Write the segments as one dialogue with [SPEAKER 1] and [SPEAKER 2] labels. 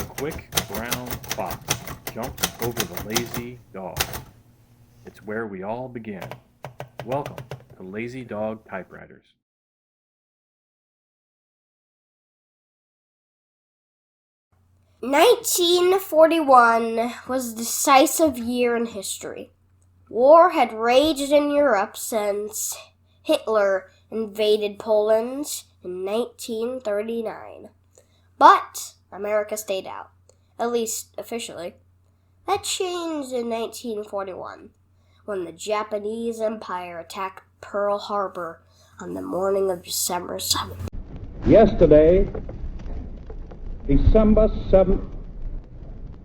[SPEAKER 1] The quick brown fox jumped over the lazy dog. It's where we all begin. Welcome to Lazy Dog Typewriters.
[SPEAKER 2] "1941 was a decisive year in history. War had raged in Europe since Hitler invaded Poland in 1939. But America stayed out, at least officially. That changed in 1941, when the Japanese Empire attacked Pearl Harbor on the morning of December 7th.
[SPEAKER 3] Yesterday, December 7th,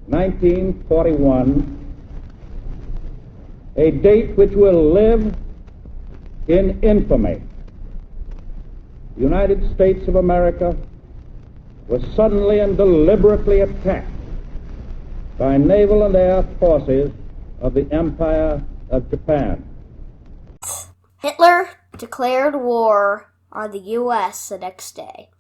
[SPEAKER 3] 1941, a date which will live in infamy. The United States of America was suddenly and deliberately attacked by naval and air forces of the Empire of Japan.
[SPEAKER 2] Hitler declared war on the U.S. the next day.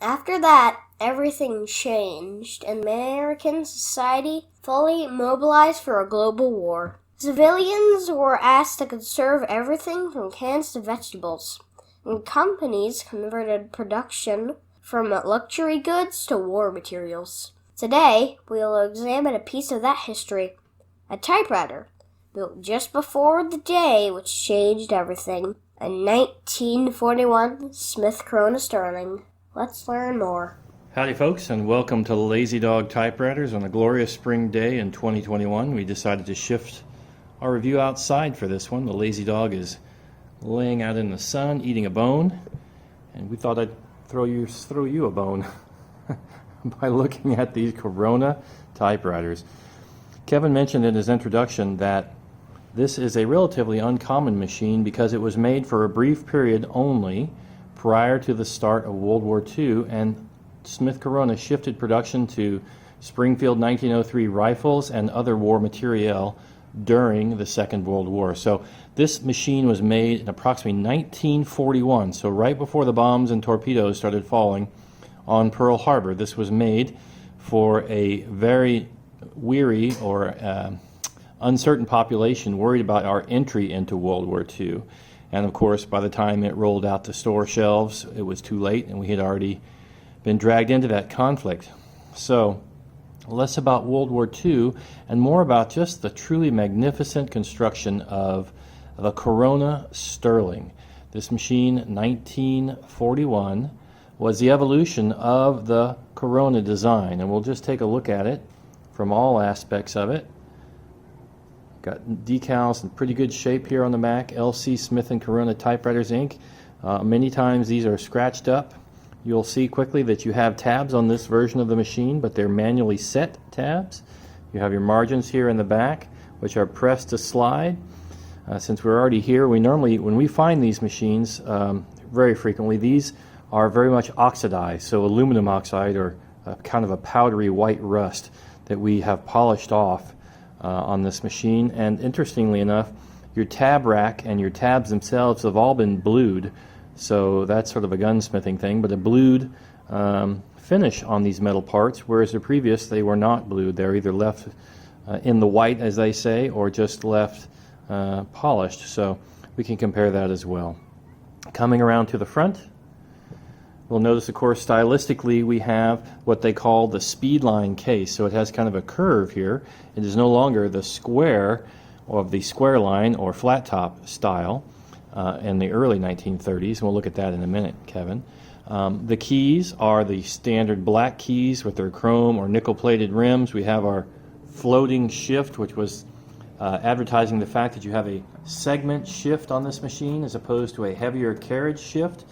[SPEAKER 2] After that, everything changed, and American society fully mobilized for a global war. Civilians were asked to conserve everything from cans to vegetables, and companies converted production from luxury goods to war materials. Today, we will examine a piece of that history, a typewriter, built just before the day which changed everything, a 1941 Smith Corona Sterling. Let's learn more.
[SPEAKER 1] Howdy folks, and welcome to Lazy Dog Typewriters. On a glorious spring day in 2021, we decided to shift our review outside for this one. The lazy dog is laying out in the sun, eating a bone, and we thought I'd throw you a bone by looking at these Corona typewriters. Kevin mentioned in his introduction that this is a relatively uncommon machine because it was made for a brief period only prior to the start of World War II, and Smith Corona shifted production to Springfield 1903 rifles and other war materiel during the Second World War. So this machine was made in approximately 1941, so right before the bombs and torpedoes started falling on Pearl Harbor. This was made for a very weary or uncertain population worried about our entry into World War II. And of course, by the time it rolled out to store shelves, it was too late, and we had already been dragged into that conflict. So less about World War II and more about just the truly magnificent construction of the Corona Sterling. This machine, 1941, was the evolution of the Corona design, and we'll just take a look at it from all aspects of it. Got decals in pretty good shape here on the back. LC Smith & Corona Typewriters Inc. Many times these are scratched up. You'll see quickly that you have tabs on this version of the machine, but they're manually set tabs. You have your margins here in the back, which are pressed to slide. Since we're already here, we normally, when we find these machines, very frequently, these are very much oxidized, so aluminum oxide or kind of a powdery white rust that we have polished off on this machine. And interestingly enough, your tab rack and your tabs themselves have all been blued, so that's sort of a gunsmithing thing, but a blued finish on these metal parts, whereas the previous they were not blued. They're either left in the white, as they say, or just left polished, so we can compare that as well. Coming around to the front, we'll notice, of course, stylistically we have what they call the speedline case, so it has kind of a curve here. It is no longer the square of the square line or flat top style in the early 1930s, and we'll look at that in a minute, Kevin. The keys are the standard black keys with their chrome or nickel-plated rims. We have our floating shift, which was advertising the fact that you have a segment shift on this machine as opposed to a heavier carriage shift.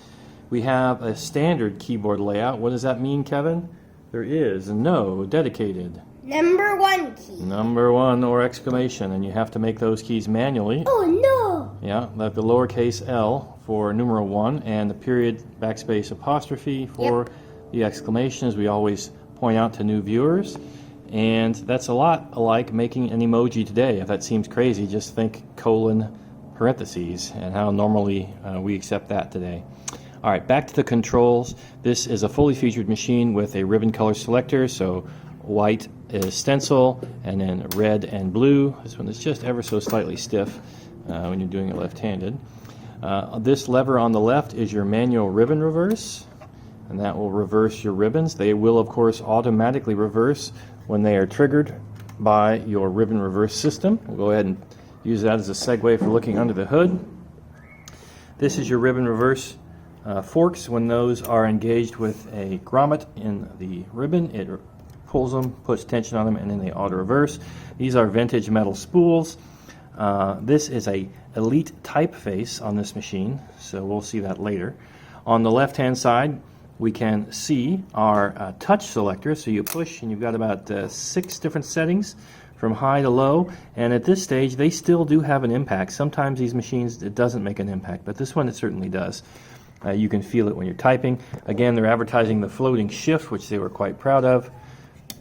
[SPEAKER 1] We have a standard keyboard layout. What does that mean, Kevin? There is no dedicated
[SPEAKER 2] Number 1 key.
[SPEAKER 1] number 1 or exclamation, and you have to make those keys manually.
[SPEAKER 2] Oh no!
[SPEAKER 1] Yeah, like the lowercase L for numeral 1 and the period backspace apostrophe for the exclamation, as we always point out to new viewers. And that's a lot like making an emoji today. If that seems crazy, just think colon parentheses and how normally we accept that today. All right, back to the controls. This is a fully featured machine with a ribbon color selector, so white is stencil, and then red and blue. This one is just ever so slightly stiff when you're doing it left-handed. This lever on the left is your manual ribbon reverse, and that will reverse your ribbons. They will, of course, automatically reverse when they are triggered by your ribbon reverse system. We'll go ahead and use that as a segue for looking under the hood. This is your ribbon reverse forks. When those are engaged with a grommet in the ribbon, it pulls them, puts tension on them, and then they auto reverse. These are vintage metal spools. This is a Elite typeface on this machine, so we'll see that later. On the left hand side we can see our touch selector, so you push and you've got about 6 different settings from high to low, and at this stage they still do have an impact. Sometimes these machines, it doesn't make an impact, but this one it certainly does. You can feel it when you're typing. Again, they're advertising the floating shift, which they were quite proud of.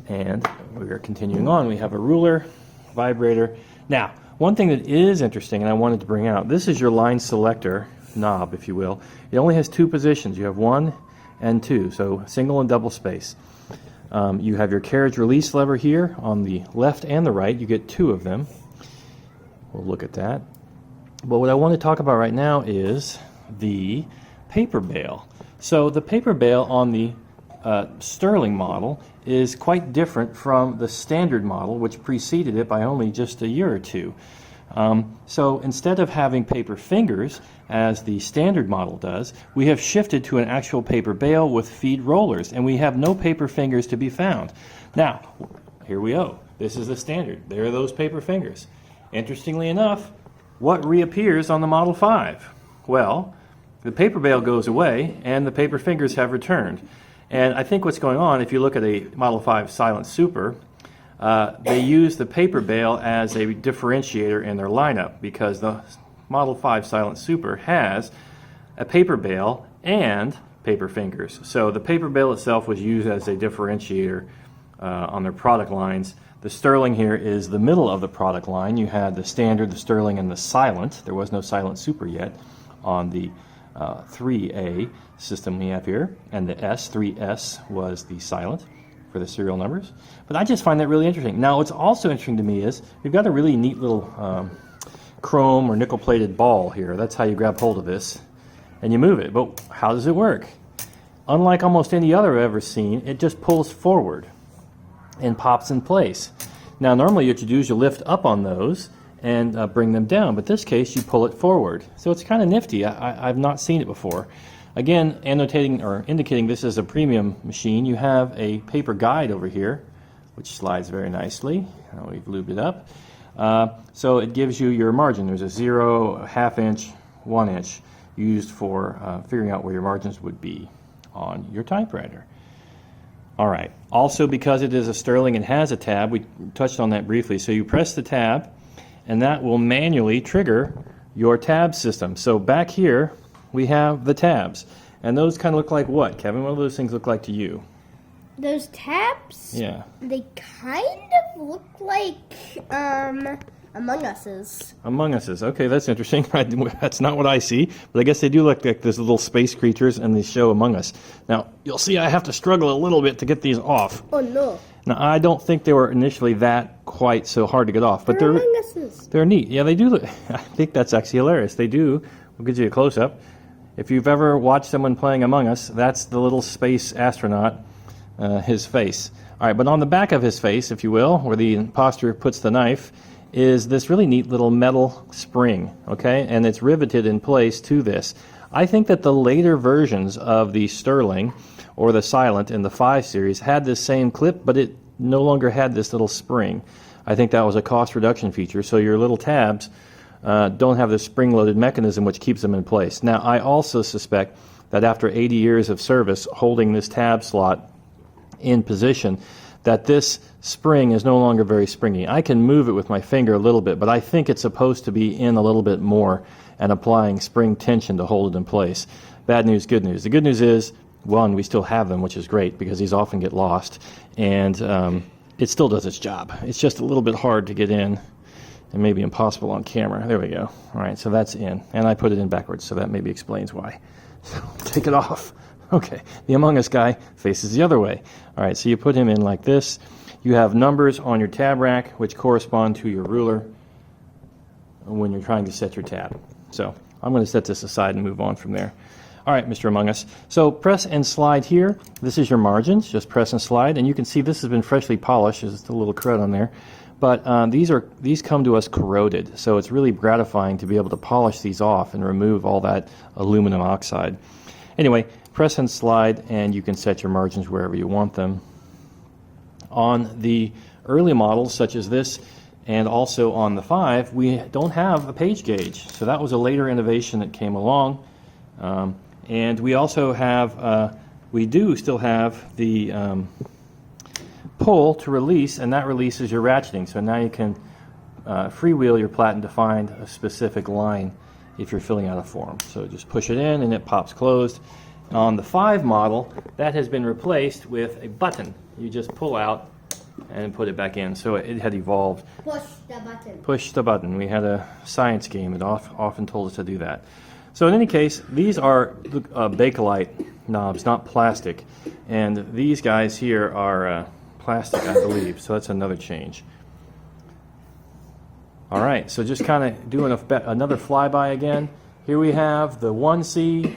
[SPEAKER 1] And we are continuing on. We have a ruler, vibrator. Now, one thing that is interesting, and I wanted to bring out, this is your line selector knob, if you will. It only has 2 positions. You have 1 and 2, so single and double space. You have your carriage release lever here on the left and the right. You get 2 of them. We'll look at that. But what I want to talk about right now is the paper bale. So the paper bale on the Sterling model is quite different from the standard model, which preceded it by only just a year or 2. So instead of having paper fingers, as the standard model does, we have shifted to an actual paper bale with feed rollers, and we have no paper fingers to be found. Now, here we go. This is the standard. There are those paper fingers. Interestingly enough, what reappears on the Model 5? Well, the paper bale goes away, and the paper fingers have returned. And I think what's going on, if you look at a Model 5 Silent Super, they use the paper bale as a differentiator in their lineup, because the Model 5 Silent Super has a paper bale and paper fingers. So the paper bale itself was used as a differentiator on their product lines. The Sterling here is the middle of the product line. You had the standard, the Sterling, and the Silent. There was no Silent Super yet on the 3A system we have here, and the S3S was the Silent for the serial numbers. But I just find that really interesting. Now, what's also interesting to me is we've got a really neat little chrome or nickel plated ball here. That's how you grab hold of this and you move it. But how does it work? Unlike almost any other I've ever seen, it just pulls forward and pops in place. Now, normally what you do is you lift up on those and bring them down, but in this case you pull it forward. So it's kind of nifty. I've not seen it before. Again, annotating or indicating this is a premium machine, you have a paper guide over here, which slides very nicely. We've lubed it up. So it gives you your margin. There's a 0, a ½ inch, 1 inch used for figuring out where your margins would be on your typewriter. All right. Also, because it is a Sterling and has a tab, we touched on that briefly. So you press the tab, and that will manually trigger your tab system. So back here, we have the tabs. And those kind of look like what, Kevin? What do those things look like to you?
[SPEAKER 2] Those tabs?
[SPEAKER 1] Yeah.
[SPEAKER 2] They kind of look like Among Us's.
[SPEAKER 1] Among Us's. Okay, that's interesting. That's not what I see, but I guess they do look like those little space creatures, and they show Among Us. Now, you'll see I have to struggle a little bit to get these off.
[SPEAKER 2] Oh, no.
[SPEAKER 1] Now, I don't think they were initially that quite so hard to get off, but
[SPEAKER 2] They're Among Us's.
[SPEAKER 1] They're neat. Yeah, they do look. I think that's actually hilarious. They do. We'll get you a close-up. If you've ever watched someone playing Among Us, that's the little space astronaut, his face. All right, but on the back of his face, if you will, where the imposter puts the knife, is this really neat little metal spring, okay? And it's riveted in place to this. I think that the later versions of the Sterling or the Silent in the 5 series had this same clip, but it no longer had this little spring. I think that was a cost reduction feature, so your little tabs don't have this spring-loaded mechanism which keeps them in place. Now, I also suspect that after 80 years of service holding this tab slot in position, that this spring is no longer very springy. I can move it with my finger a little bit, but I think it's supposed to be in a little bit more and applying spring tension to hold it in place. Bad news, good news. The good news is, one, we still have them, which is great because these often get lost, and it still does its job. It's just a little bit hard to get in and maybe impossible on camera. There we go. All right, so that's in, and I put it in backwards, so that maybe explains why. So take it off. Okay, the Among Us guy faces the other way. All right, so you put him in like this. You have numbers on your tab rack, which correspond to your ruler when you're trying to set your tab. So I'm going to set this aside and move on from there. All right, Mr. Among Us. So press and slide here. This is your margins. Just press and slide, and you can see this has been freshly polished. There's just a little crud on there. But these come to us corroded, so it's really gratifying to be able to polish these off and remove all that aluminum oxide. Anyway, press and slide, and you can set your margins wherever you want them. On the early models, such as this, and also on the 5, we don't have a page gauge. So that was a later innovation that came along. And we also have, we do still have the pull to release, and that releases your ratcheting. So now you can freewheel your platen to find a specific line if you're filling out a form. So just push it in and it pops closed. On the 5 model, that has been replaced with a button. You just pull out and put it back in. So it had evolved.
[SPEAKER 2] Push the button.
[SPEAKER 1] Push the button. We had a science game that often told us to do that. So in any case, these are Bakelite knobs, not plastic. And these guys here are plastic, I believe. So that's another change. All right, so just kind of doing another flyby again. Here we have the 1C.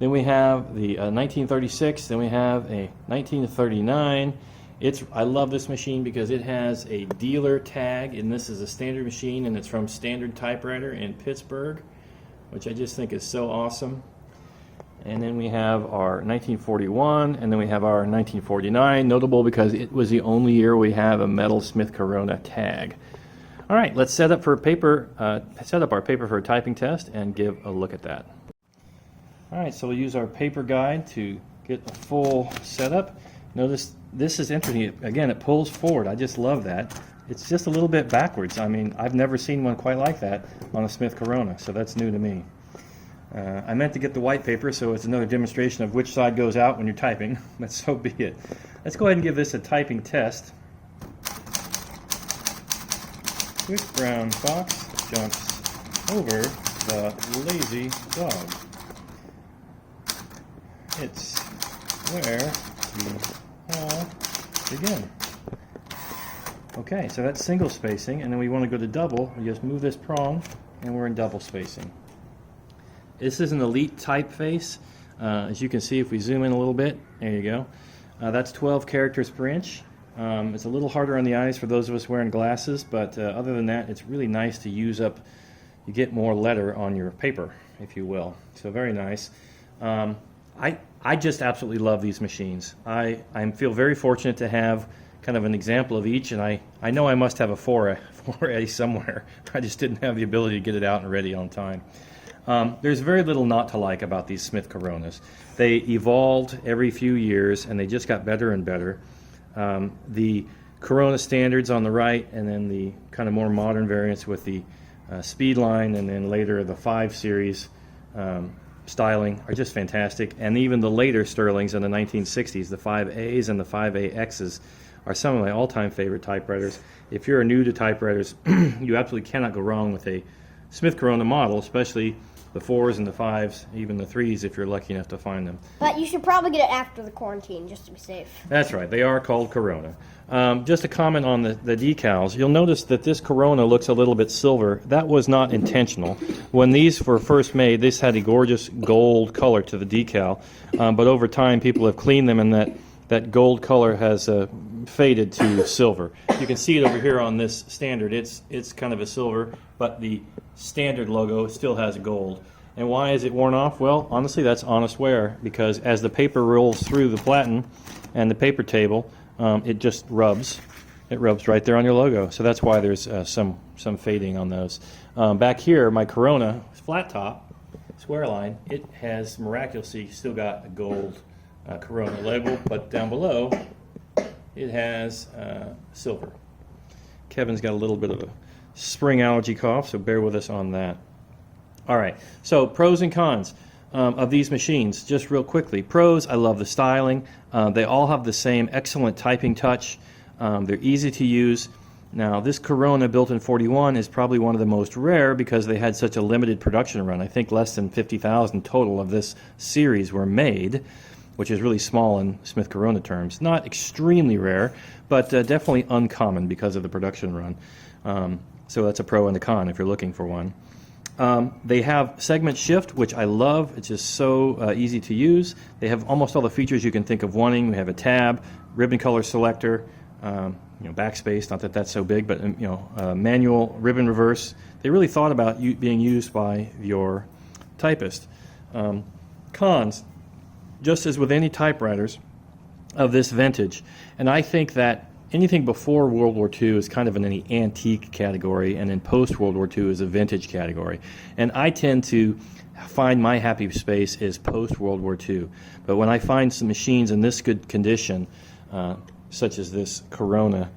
[SPEAKER 1] Then we have the 1936. Then we have a 1939. I love this machine because it has a dealer tag, and this is a standard machine, and it's from Standard Typewriter in Pittsburgh, which I just think is so awesome. And then we have our 1941, and then we have our 1949, notable because it was the only year we have a metal Smith Corona tag. All right, let's set up our paper for a typing test and give a look at that. All right, so we'll use our paper guide to get a full setup. Notice this is interesting. Again, it pulls forward. I just love that. It's just a little bit backwards. I mean, I've never seen one quite like that on a Smith Corona, so that's new to me. I meant to get the white paper, so it's another demonstration of which side goes out when you're typing, but so be it. Let's go ahead and give this a typing test. Quick brown fox jumps over the lazy dog. It's where we all begin. Okay, so that's single spacing, and then we want to go to double. We just move this prong, and we're in double spacing. This is an elite typeface. As you can see, if we zoom in a little bit, there you go. That's 12 characters per inch. It's a little harder on the eyes for those of us wearing glasses, but other than that, it's really nice to use up. You get more letter on your paper, if you will. So very nice. I just absolutely love these machines. I feel very fortunate to have kind of an example of each, and I know I must have a 4A somewhere. I just didn't have the ability to get it out and ready on time. There's very little not to like about these Smith Coronas. They evolved every few years, and they just got better and better. The Corona standards on the right, and then the kind of more modern variants with the Speedline, and then later the 5 series styling are just fantastic. And even the later Sterlings in the 1960s, the 5As and the 5AXs, are some of my all-time favorite typewriters. If you're new to typewriters, you absolutely cannot go wrong with a Smith Corona model, especially the 4s and the 5s, even the 3s if you're lucky enough to find them.
[SPEAKER 2] But you should probably get it after the quarantine just to be safe.
[SPEAKER 1] That's right. They are called Corona. Just a comment on the decals. You'll notice that this Corona looks a little bit silver. That was not intentional. When these were first made, this had a gorgeous gold color to the decal, but over time people have cleaned them, and that gold color has faded to silver. You can see it over here on this standard. It's kind of a silver, but the standard logo still has gold. And why is it worn off? Well, honestly, that's honest wear, because as the paper rolls through the platen and the paper table, it just rubs. It rubs right there on your logo. So that's why there's some fading on those. Back here, my Corona flat top square line, it has miraculously still got a gold Corona label, but down below it has silver. Kevin's got a little bit of a spring allergy cough, so bear with us on that. All right, so pros and cons of these machines, just real quickly. Pros, I love the styling. They all have the same excellent typing touch. They're easy to use. Now, this Corona built in 41 is probably one of the most rare because they had such a limited production run. I think less than 50,000 total of this series were made, which is really small in Smith Corona terms. Not extremely rare, but definitely uncommon because of the production run. So that's a pro and a con if you're looking for one. They have segment shift, which I love. It's just so easy to use. They have almost all the features you can think of wanting. We have a tab, ribbon color selector, backspace, not that that's so big, but manual ribbon reverse. They really thought about being used by your typist. Cons, just as with any typewriters of this vintage, and I think that anything before World War II is kind of in an antique category, and then post-World War II is a vintage category. And I tend to find my happy space is post-World War II. But when I find some machines in this good condition, such as this Corona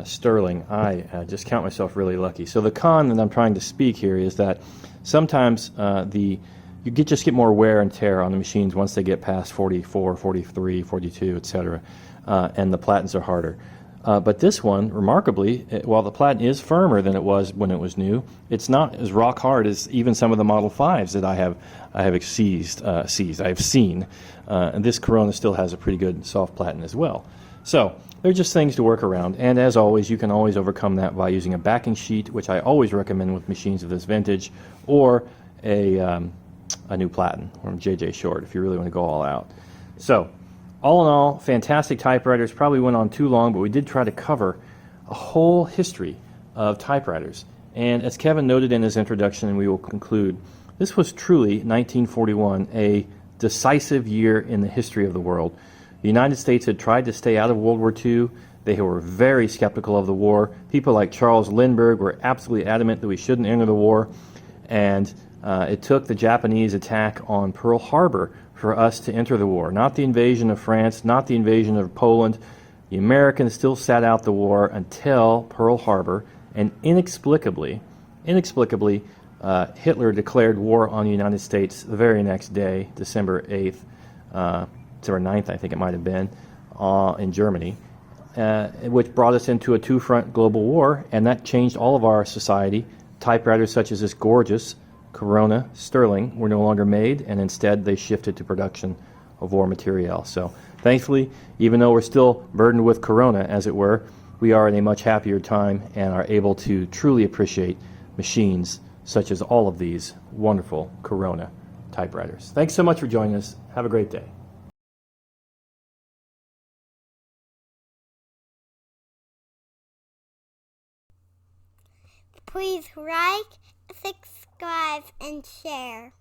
[SPEAKER 1] Sterling, I just count myself really lucky. So the con that I'm trying to speak here is that sometimes you just get more wear and tear on the machines once they get past 44, 43, 42, etc., and the platens are harder. But this one, remarkably, while the platen is firmer than it was when it was new, it's not as rock hard as even some of the Model 5s that I have seen. And this Corona still has a pretty good soft platen as well. So they're just things to work around. And as always, you can always overcome that by using a backing sheet, which I always recommend with machines of this vintage, or a new platen from J.J. Short if you really want to go all out. So, all in all, fantastic typewriters. Probably went on too long, but we did try to cover a whole history of typewriters. And as Kevin noted in his introduction, and we will conclude, this was truly, 1941, a decisive year in the history of the world. The United States had tried to stay out of World War II. They were very skeptical of the war. People like Charles Lindbergh were absolutely adamant that we shouldn't enter the war. And it took the Japanese attack on Pearl Harbor for us to enter the war. Not the invasion of France, not the invasion of Poland. The Americans still sat out the war until Pearl Harbor, and inexplicably, Hitler declared war on the United States the very next day, December 8th, December 9th, I think it might have been, in Germany, which brought us into a two-front global war, and that changed all of our society. Typewriters such as this gorgeous Corona Sterling were no longer made, and instead they shifted to production of war material. So thankfully, even though we're still burdened with Corona, as it were, we are in a much happier time and are able to truly appreciate machines such as all of these wonderful Corona typewriters. Thanks so much for joining us. Have a great day.
[SPEAKER 4] Please like, subscribe, and share.